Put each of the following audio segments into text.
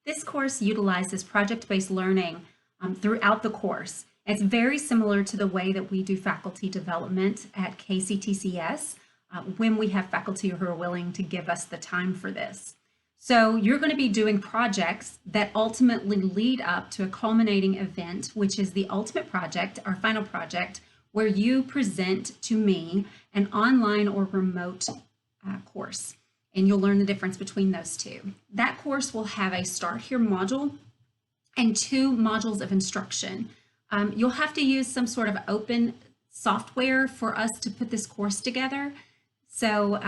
This course utilizes project-based learning throughout the course. It's very similar to the way that we do faculty development at KCTCS when we have faculty who are willing to give us the time for this. So you're going to be doing projects that ultimately lead up to a culminating event, which is the ultimate project, our final project, where you present to me an online or remote course. And you'll learn the difference between those two. That course will have a Start Here module and 2 modules of instruction. You'll have to use some sort of open software for us to put this course together. So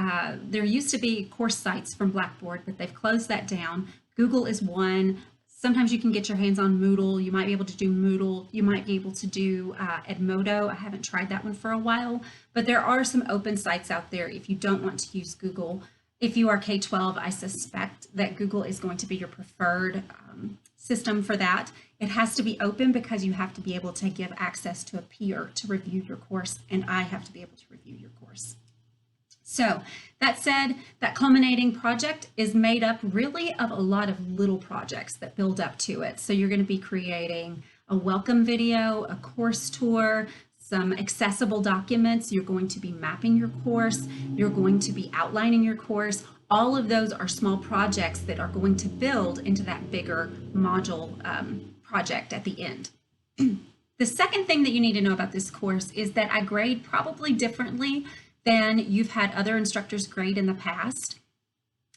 there used to be course sites from Blackboard, but they've closed that down. Google is one. Sometimes you can get your hands on Moodle. You might be able to do Moodle. You might be able to do Edmodo. I haven't tried that one for a while, but there are some open sites out there if you don't want to use Google. If you are K-12, I suspect that Google is going to be your preferred system for that. It has to be open because you have to be able to give access to a peer to review your course, and I have to be able to review your course. So that said, that culminating project is made up really of a lot of little projects that build up to it. So you're going to be creating a welcome video, a course tour, some accessible documents. You're going to be mapping your course. You're going to be outlining your course. All of those are small projects that are going to build into that bigger module project at the end. The second thing that you need to know about this course is that I grade probably differently than you've had other instructors grade in the past.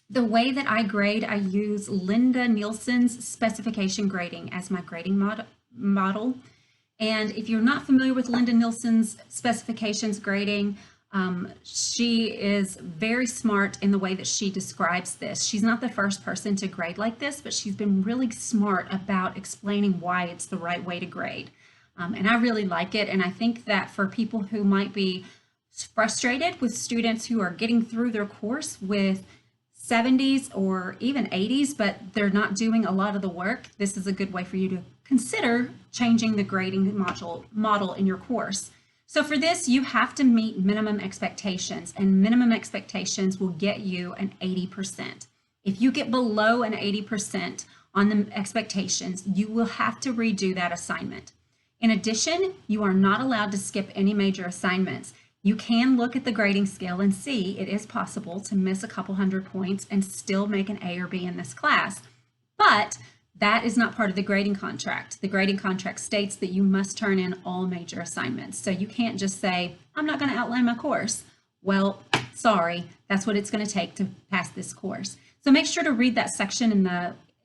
The way that I grade, I use Linda Nielsen's specification grading as my grading model. And if you're not familiar with Linda Nielsen's specifications grading, she is very smart in the way that she describes this. She's not the first person to grade like this, but she's been really smart about explaining why it's the right way to grade. And I really like it. And I think that for people who might be frustrated with students who are getting through their course with 70s or even 80s, but they're not doing a lot of the work, this is a good way for you to consider changing the grading model in your course. So for this, you have to meet minimum expectations, and minimum expectations will get you an 80%. If you get below an 80% on the expectations, you will have to redo that assignment. In addition, you are not allowed to skip any major assignments. You can look at the grading scale and see it is possible to miss a couple hundred points and still make an A or B in this class, but that is not part of the grading contract. The grading contract states that you must turn in all major assignments. So you can't just say, I'm not going to outline my course. Well, sorry, that's what it's going to take to pass this course. So make sure to read that section in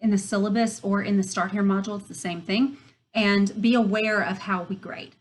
the syllabus or in the Start Here module. It's the same thing. And be aware of how we grade.